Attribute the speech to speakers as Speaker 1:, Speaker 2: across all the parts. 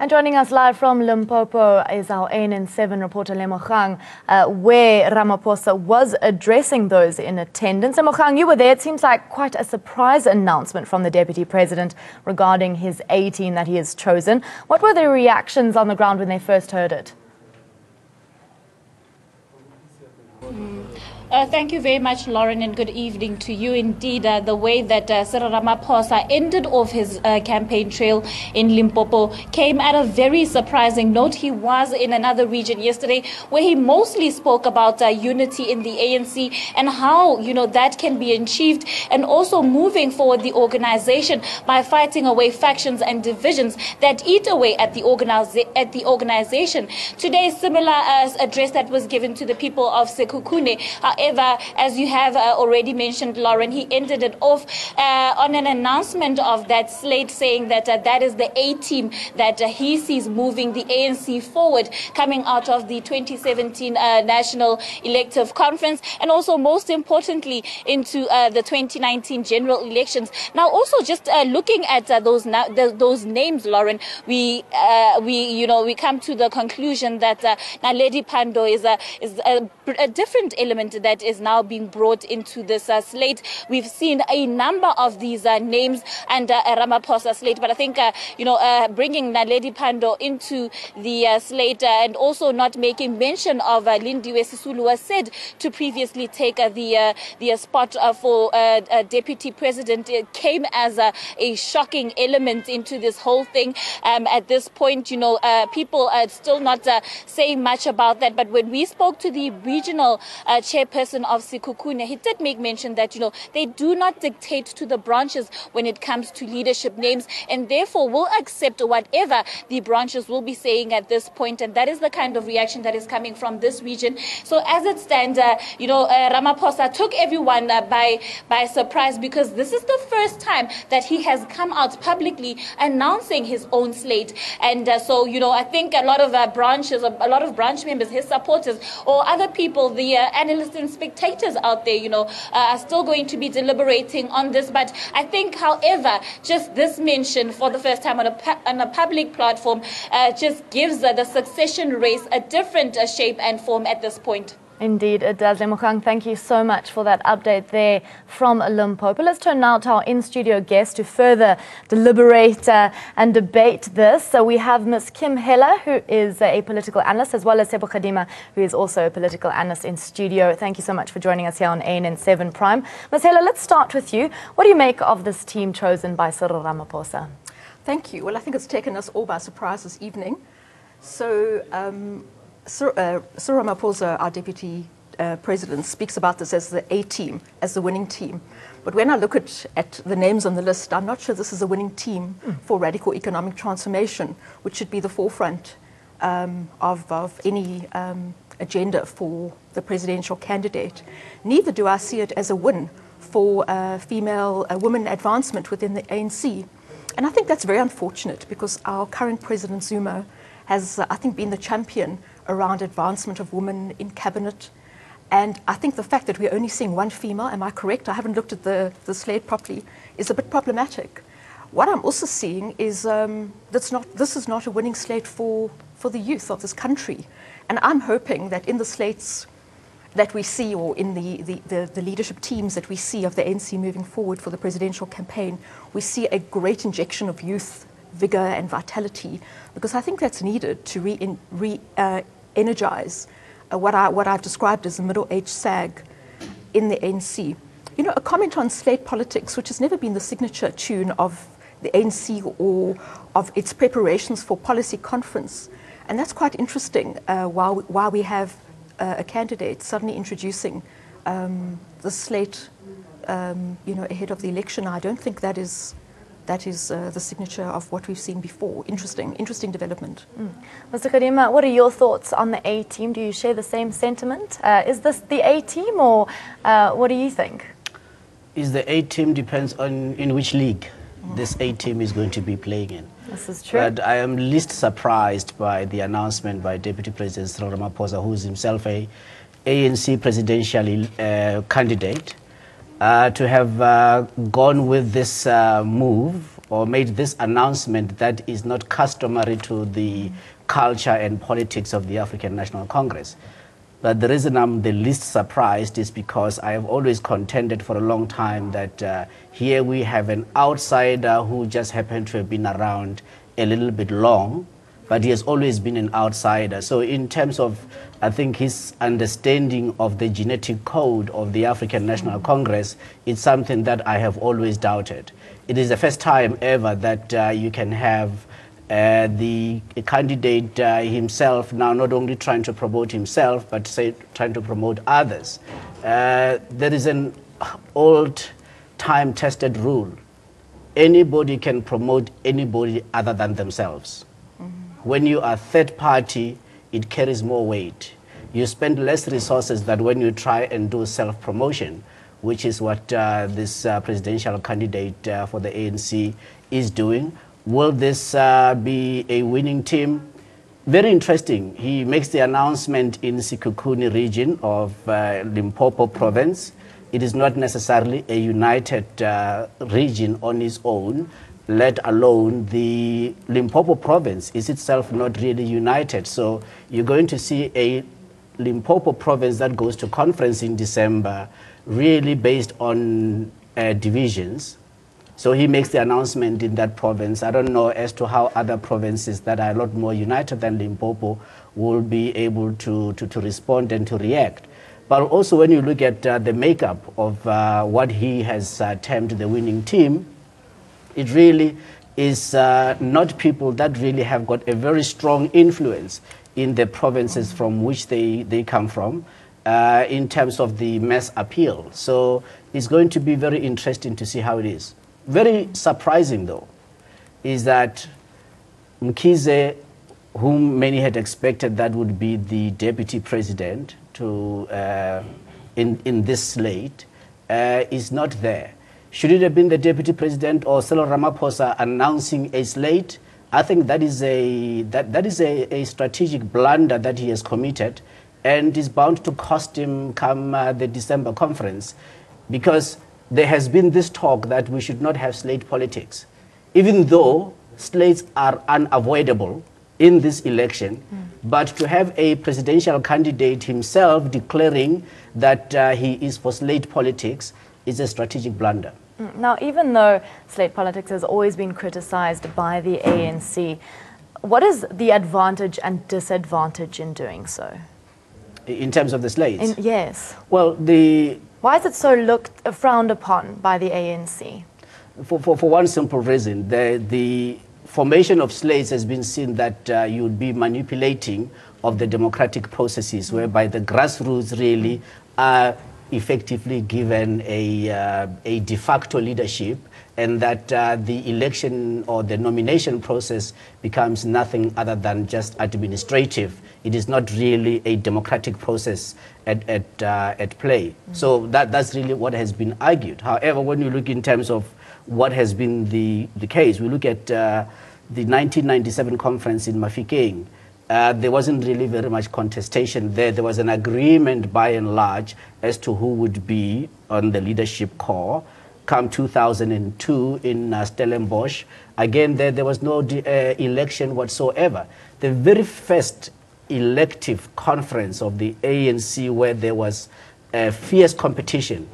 Speaker 1: And joining us live from Limpopo is our ANN7 reporter Lemogang, where Ramaphosa was addressing those in attendance. Lemogang, you were there. It seems like quite a surprise announcement from the Deputy President regarding his A-team that he has chosen. What were the reactions on the ground when they first heard it?
Speaker 2: Thank you very much, Lauren, and good evening to you. Indeed, the way that Cyril Ramaphosa ended off his campaign trail in Limpopo came at a very surprising note. He was in another region yesterday where he mostly spoke about unity in the ANC and how, that can be achieved, and also moving forward the organization by fighting away factions and divisions that eat away at the organization. Today's similar address that was given to the people of Sekhukhune. However, as you have already mentioned, Lauren, he ended it off on an announcement of that slate, saying that that is the A-team that he sees moving the ANC forward, coming out of the 2017 National Elective Conference, and also, most importantly, into the 2019 general elections. Now, also just looking at those names, Lauren, we come to the conclusion that Naledi Pandor is a different element that is now being brought into this slate. We've seen a number of these names and Ramaphosa slate, but I think bringing Naledi Pandor into the slate and also not making mention of Lindiwe Sisulu, was said to previously take the spot for Deputy President, came as a shocking element into this whole thing. At this point, people are still not saying much about that, but when we spoke to the regional chairperson of Sekhukhune, he did make mention that they do not dictate to the branches when it comes to leadership names, and therefore will accept whatever the branches will be saying at this point. And that is the kind of reaction that is coming from this region. So as it stands, Ramaphosa took everyone by surprise, because this is the first time that he has come out publicly announcing his own slate. And so I think a lot of branches, a lot of branch members, his supporters, or other people, the analysts and spectators out there, are still going to be deliberating on this. But I think, however, just this mention for the first time on a public platform just gives the succession race a different shape and form at this point.
Speaker 1: Indeed, it does. Lemogang, thank you so much for that update there from Limpopo. Let's turn now to our in-studio guest to further deliberate and debate this. So we have Ms. Kim Heller, who is a political analyst, as well as Sebo Kadima, who is also a political analyst in studio. Thank you so much for joining us here on ANN7 Prime. Ms. Heller, let's start with you. What do you make of this team chosen by Cyril Ramaphosa?
Speaker 3: Thank you. Well, I think it's taken us all by surprise this evening. So, Cyril Ramaphosa, our Deputy President, speaks about this as the A-team, as the winning team. But when I look at the names on the list, I'm not sure this is a winning team for radical economic transformation, which should be the forefront of any agenda for the presidential candidate. Neither do I see it as a win for women advancement within the ANC. And I think that's very unfortunate, because our current President Zuma has, I think, been the champion around advancement of women in cabinet. And I think the fact that we're only seeing one female, am I correct? I haven't looked at the slate properly, is a bit problematic. What I'm also seeing is this is not a winning slate for the youth of this country. And I'm hoping that in the slates that we see, or in the leadership teams that we see of the ANC moving forward for the presidential campaign, we see a great injection of youth vigor and vitality, because I think that's needed to re-energize what I've described as a middle-aged sag in the ANC. A comment on slate politics, which has never been the signature tune of the ANC or of its preparations for policy conference. And that's quite interesting, while we have a candidate suddenly introducing the slate ahead of the election. I don't think that is the signature of what we've seen before. Interesting development.
Speaker 1: Mr. Kadima, what are your thoughts on the A-team? Do you share the same sentiment? Is this the A-team, or what do you think?
Speaker 4: Is the A-team depends on in which league this A-team is going to be playing in.
Speaker 1: This is true.
Speaker 4: But I am least surprised by the announcement by Deputy President Cyril Ramaphosa, who is himself a ANC presidential candidate, to have gone with this move or made this announcement that is not customary to the culture and politics of the African National Congress. But the reason I'm the least surprised is because I have always contended for a long time that here we have an outsider who just happened to have been around a little bit long, but he has always been an outsider. So in terms of, I think, his understanding of the genetic code of the African National Congress, it's something that I have always doubted. It is the first time ever that you can have the candidate himself now not only trying to promote himself, but trying to promote others. There is an old time-tested rule. Anybody can promote anybody other than themselves. When you are third party, it carries more weight. You spend less resources than when you try and do self-promotion, which is what this presidential candidate for the ANC is doing. Will this be a winning team? Very interesting. He makes the announcement in Sekhukhune region of Limpopo province. It is not necessarily a united region on its own, let alone the Limpopo province is itself not really united. So you're going to see a Limpopo province that goes to conference in December, really based on divisions. So he makes the announcement in that province. I don't know as to how other provinces that are a lot more united than Limpopo will be able to respond and to react. But also when you look at the makeup of what he has termed the winning team, it really is not people that really have got a very strong influence in the provinces from which they come from in terms of the mass appeal. So it's going to be very interesting to see how it is. Very surprising, though, is that Mkhize, whom many had expected that would be the deputy president in this slate, is not there. Should it have been the deputy president or Cyril Ramaphosa announcing a slate? I think that is a strategic blunder that he has committed, and is bound to cost him come the December conference, because there has been this talk that we should not have slate politics, even though slates are unavoidable in this election. But to have a presidential candidate himself declaring that he is for slate politics is a strategic blunder.
Speaker 1: Now, even though slate politics has always been criticized by the ANC, what is the advantage and disadvantage in doing so?
Speaker 4: In terms of the slates?
Speaker 1: Yes.
Speaker 4: Well,
Speaker 1: why is it so frowned upon by the ANC?
Speaker 4: For one simple reason. The formation of slates has been seen that you would be manipulating of the democratic processes, whereby the grassroots really are effectively given a de facto leadership, and that the election or the nomination process becomes nothing other than just administrative. It is not really a democratic process at play. So that's really what has been argued. However, when you look in terms of what has been the case, we look at the 1997 conference in Mafikeng. There wasn't really very much contestation there. There was an agreement by and large as to who would be on the leadership core. Come 2002 in Stellenbosch, again there was no election whatsoever. The very first elective conference of the ANC where there was fierce competition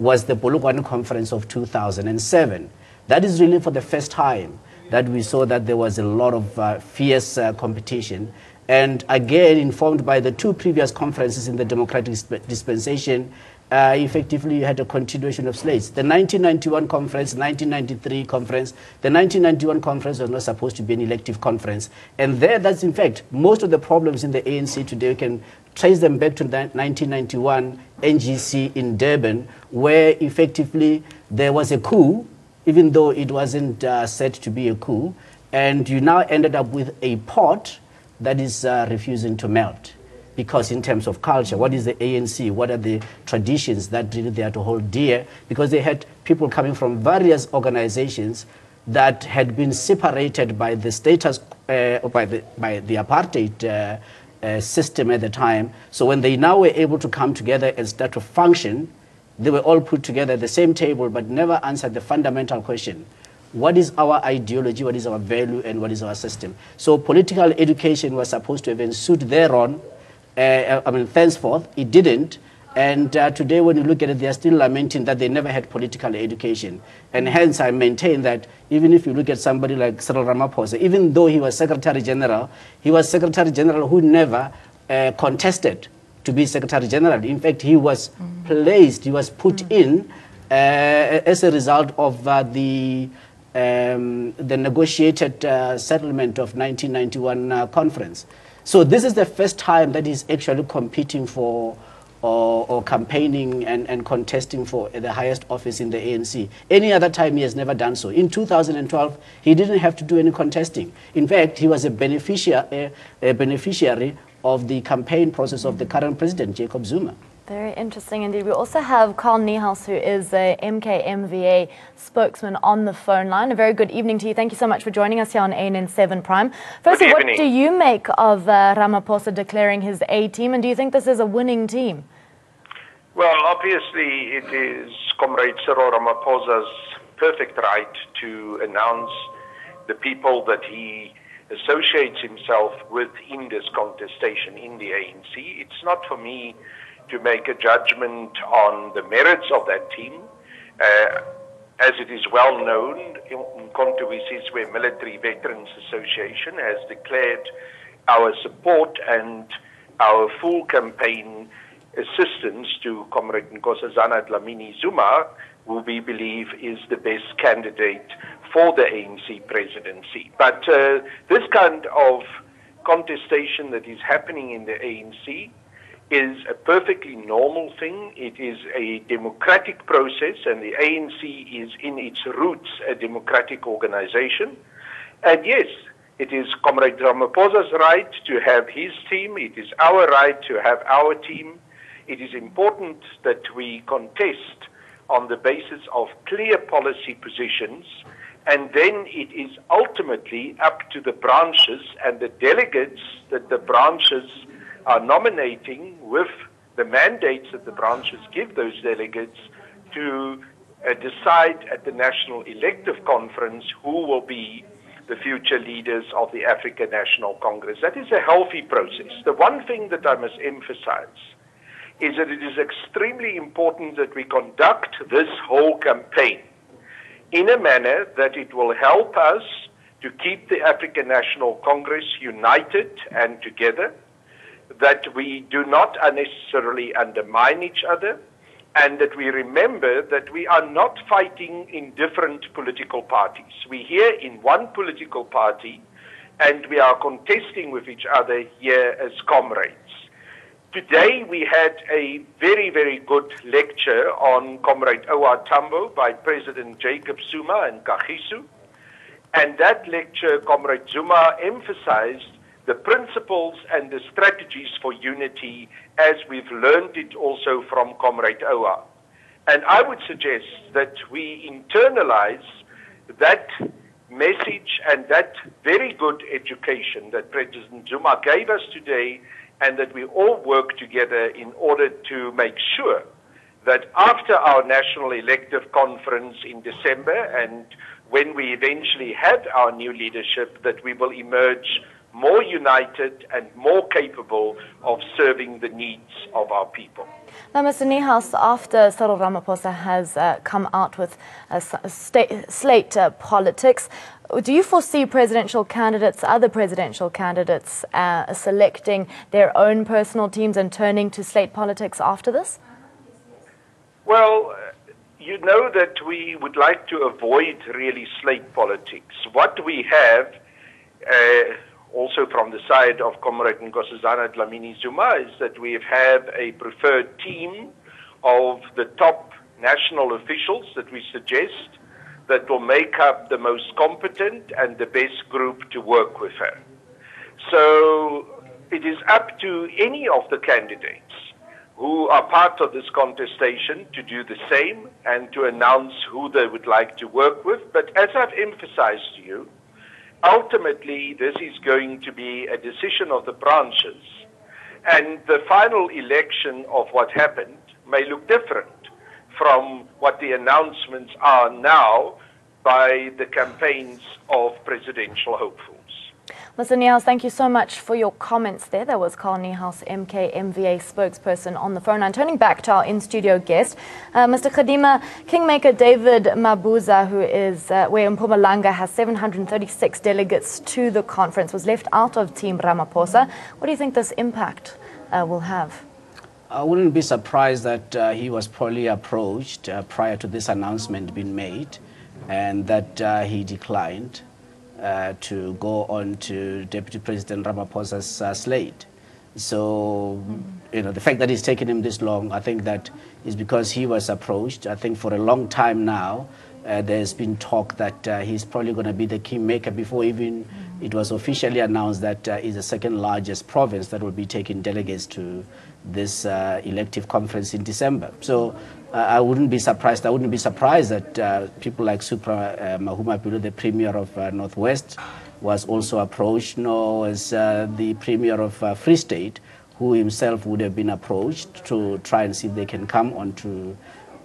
Speaker 4: was the Polokwane conference of 2007. That is really for the first time that we saw that there was a lot of fierce competition. And again, informed by the two previous conferences in the democratic dispensation, effectively you had a continuation of slates. The 1991 conference, 1993 conference, the 1991 conference was not supposed to be an elective conference. And that's in fact, most of the problems in the ANC today, we can trace them back to the 1991 NGC in Durban, where effectively there was a coup, even though it wasn't said to be a coup, and you now ended up with a pot that is refusing to melt. Because in terms of culture, what is the ANC? What are the traditions that really they are to hold dear? Because they had people coming from various organizations that had been separated by the status, by the apartheid system at the time. So when they now were able to come together and start to function, they were all put together at the same table, but never answered the fundamental question. what is our ideology, what is our value, and what is our system. So political education was supposed to have ensued thereon. Thenceforth, it didn't. And today, when you look at it, they are still lamenting that they never had political education. And hence, I maintain that even if you look at somebody like Cyril Ramaphosa, even though he was Secretary General, he was Secretary General who never contested to be Secretary General. In fact, he was placed, he was put in as a result of the negotiated settlement of 1991 conference. So this is the first time that he's actually competing for or campaigning and contesting for the highest office in the ANC. Any other time he has never done so. In 2012, he didn't have to do any contesting. In fact, he was a beneficiary of the campaign process of the current president, Jacob Zuma.
Speaker 1: Very interesting indeed. We also have Carl Niehaus, who is a MKMVA spokesman, on the phone line. A very good evening to you. Thank you so much for joining us here on ANN7 Prime. Firstly, what do you make of Ramaphosa declaring his A team, and do you think this is a winning team?
Speaker 5: Well, obviously it is Comrade Cyril Ramaphosa's perfect right to announce the people that he associates himself with in this contestation in the ANC. It's not for me to make a judgment on the merits of that team. As it is well known, Umkhonto we Sizwe Military Veterans Association has declared our support and our full campaign assistance to Comrade Nkosazana Dlamini Zuma, who we believe is the best candidate for the ANC presidency. But this kind of contestation that is happening in the ANC is a perfectly normal thing. It is a democratic process, and the ANC is in its roots a democratic organization. And yes, it is Comrade Ramaphosa's right to have his team. It is our right to have our team. It is important that we contest on the basis of clear policy positions, and then it is ultimately up to the branches and the delegates that the branches are nominating, with the mandates that the branches give those delegates, to decide at the National Elective Conference who will be the future leaders of the African National Congress. That is a healthy process. The one thing that I must emphasize is that it is extremely important that we conduct this whole campaign in a manner that it will help us to keep the African National Congress united and together, that we do not unnecessarily undermine each other, and that we remember that we are not fighting in different political parties. We're here in one political party, and we are contesting with each other here as comrades. Today we had a very, very good lecture on Comrade Owa Tambo by President Jacob Zuma and Kagiso. And that lecture, Comrade Zuma emphasized the principles and the strategies for unity as we've learned it also from Comrade Owa. And I would suggest that we internalize that message and that very good education that President Zuma gave us today, and that we all work together in order to make sure that after our National Elective Conference in December, and when we eventually have our new leadership, that we will emerge more united and more capable of serving the needs of our people.
Speaker 1: Now, Mr. Niehaus, after Cyril Ramaphosa has come out with slate politics, do you foresee presidential candidates, other presidential candidates, selecting their own personal teams and turning to slate politics after this?
Speaker 5: Well, you know that we would like to avoid really slate politics. What we have, also from the side of Comrade Nkosazana Dlamini Zuma, is that we have a preferred team of the top national officials that we suggest that will make up the most competent and the best group to work with her. So it is up to any of the candidates who are part of this contestation to do the same and to announce who they would like to work with. But as I've emphasized to you, ultimately this is going to be a decision of the branches, and the final election of what happened may look different from what the announcements are now by the campaigns of presidential hopefuls.
Speaker 1: Mr. Niehaus, thank you so much for your comments there. That was Carl Niehaus, MK MVA spokesperson on the phone. And turning back to our in-studio guest, Mr. Kadima, Kingmaker David Mabuza, who is where Mpumalanga has 736 delegates to the conference, was left out of Team Ramaphosa. What do you think this impact will have?
Speaker 4: I wouldn't be surprised that he was probably approached prior to this announcement being made, and that he declined to go on to Deputy President Ramaphosa's slate. So, you know, the fact that it's taken him this long, I think that is because he was approached. I think for a long time now, there's been talk that he's probably going to be the kingmaker before even it was officially announced that is the second largest province that will be taking delegates to this elective conference in December. So I wouldn't be surprised. I wouldn't be surprised that people like Supra Mahumapelo, the Premier of Northwest, was also approached, nor as the Premier of Free State, who himself would have been approached to try and see if they can come onto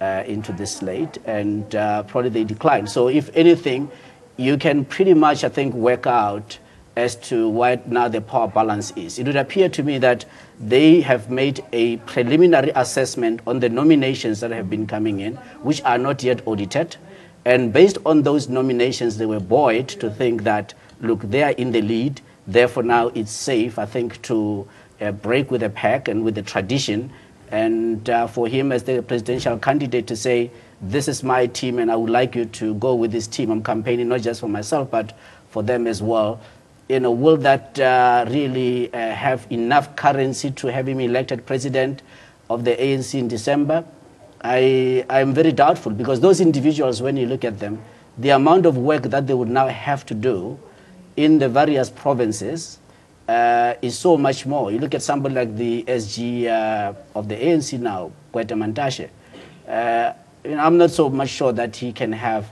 Speaker 4: into this slate, and probably they declined. So if anything, you can pretty much, I think, work out as to what now the power balance is. It would appear to me that they have made a preliminary assessment on the nominations that have been coming in, which are not yet audited. And based on those nominations, they were buoyed to think that, look, they are in the lead, therefore now it's safe, I think, to break with the pack and with the tradition, and for him as the presidential candidate to say, this is my team and I would like you to go with this team. I'm campaigning not just for myself, but for them as well. You know, will that really have enough currency to have him elected president of the ANC in December? I'm very doubtful, because those individuals, when you look at them, the amount of work that they would now have to do in the various provinces is so much more. You look at somebody like the SG of the ANC now, Gweta Mantashe. You know, I'm not so much sure that he can have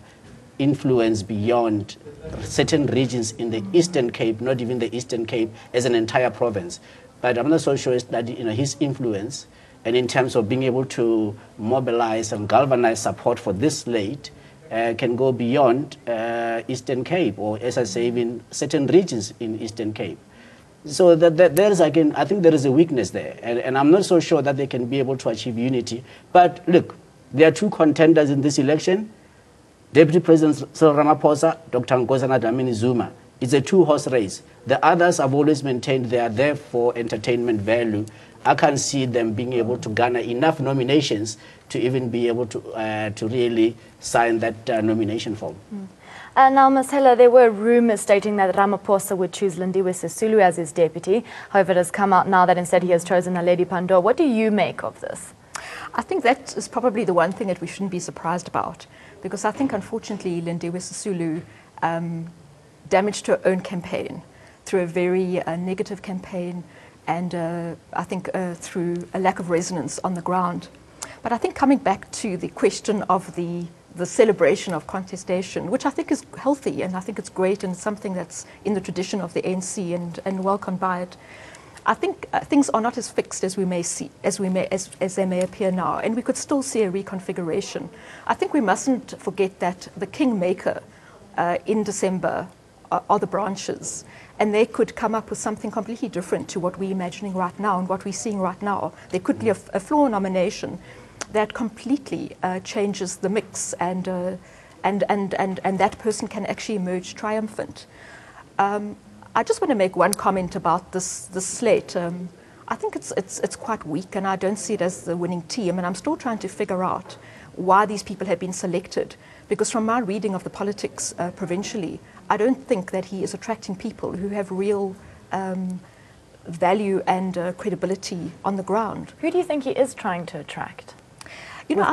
Speaker 4: influence beyond certain regions in the Eastern Cape, not even the Eastern Cape as an entire province. But I'm not so sure that, you know, his influence, and in terms of being able to mobilize and galvanize support for this slate, can go beyond Eastern Cape, or as I say, even certain regions in Eastern Cape. So there's, again, I think there is a weakness there, and I'm not so sure that they can be able to achieve unity. But look, there are two contenders in this election: Deputy President Cyril Ramaphosa, Dr. Nkosazana Dlamini-Zuma. It's a two-horse race. The others have always maintained they are there for entertainment value. I can't see them being able to garner enough nominations to even be able to really sign that nomination form.
Speaker 1: Now, Ms. Heller, there were rumors stating that Ramaphosa would choose Lindiwe Sisulu as his deputy. However, it has come out now that instead he has chosen Naledi Pandor. What do you make of this?
Speaker 3: I think that is probably the one thing that we shouldn't be surprised about, because I think, unfortunately, Lindiwe Sisulu damaged her own campaign through a very negative campaign, and I think through a lack of resonance on the ground. But I think coming back to the question of the celebration of contestation, which I think is healthy, and I think it's great, and something that's in the tradition of the ANC and welcomed by it. I think things are not as fixed as we may see, as they may appear now, and we could still see a reconfiguration. I think we mustn't forget that the kingmaker in December are the branches, and they could come up with something completely different to what we're imagining right now and what we're seeing right now. There could be a floor nomination that completely changes the mix, and that person can actually emerge triumphant. I just want to make one comment about this slate. I think it's quite weak, and I don't see it as the winning team, and I'm still trying to figure out why these people have been selected, because from my reading of the politics provincially, I don't think that he is attracting people who have real value and credibility on the ground.
Speaker 1: Who do you think he is trying to attract?
Speaker 3: You know,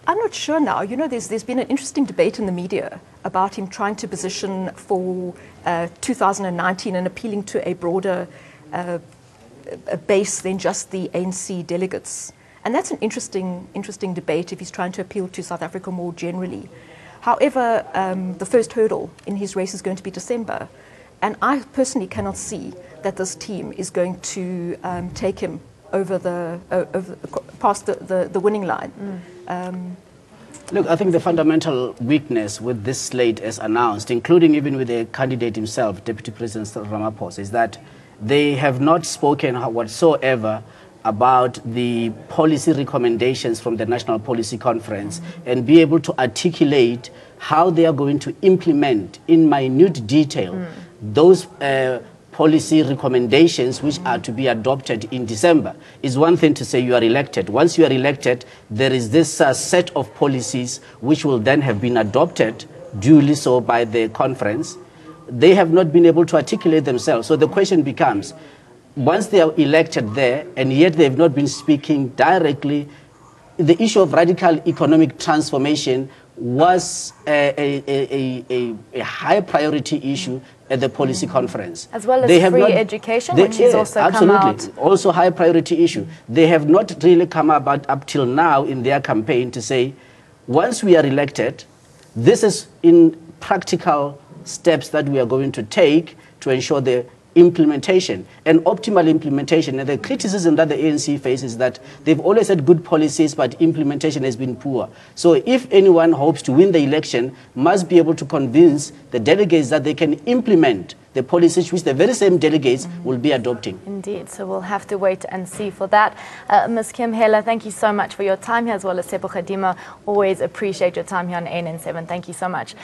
Speaker 3: I'm not sure now. You know, there's been an interesting debate in the media about him trying to position for 2019 and appealing to a broader base than just the ANC delegates. And that's an interesting debate if he's trying to appeal to South Africa more generally. However, the first hurdle in his race is going to be December. And I personally cannot see that this team is going to take him over past the winning line.
Speaker 4: Look, I think the fundamental weakness with this slate as announced, including even with the candidate himself, Deputy President Cyril Ramaphosa, is that they have not spoken whatsoever about the policy recommendations from the National Policy Conference and be able to articulate how they are going to implement in minute detail those policy recommendations which are to be adopted in December. It's one thing to say you are elected. Once you are elected, there is this set of policies which will then have been adopted duly so by the conference. They have not been able to articulate themselves. So the question becomes, once they are elected there and yet they have not been speaking directly, the issue of radical economic transformation was a high priority issue at the policy conference.
Speaker 1: As well as free education, which has also
Speaker 4: absolutely
Speaker 1: come out.
Speaker 4: Also high priority issue. They have not really come about up till now in their campaign to say, once we are elected, this is in practical steps that we are going to take to ensure the implementation and optimal implementation. And the criticism that the ANC faces is that they've always had good policies, but implementation has been poor. So if anyone hopes to win the election, must be able to convince the delegates that they can implement the policies which the very same delegates will be adopting.
Speaker 1: Indeed, so we'll have to wait and see for that. Ms. Kim Hela, thank you so much for your time here, as well as Kadima. Always appreciate your time here on ANN7. Thank you so much.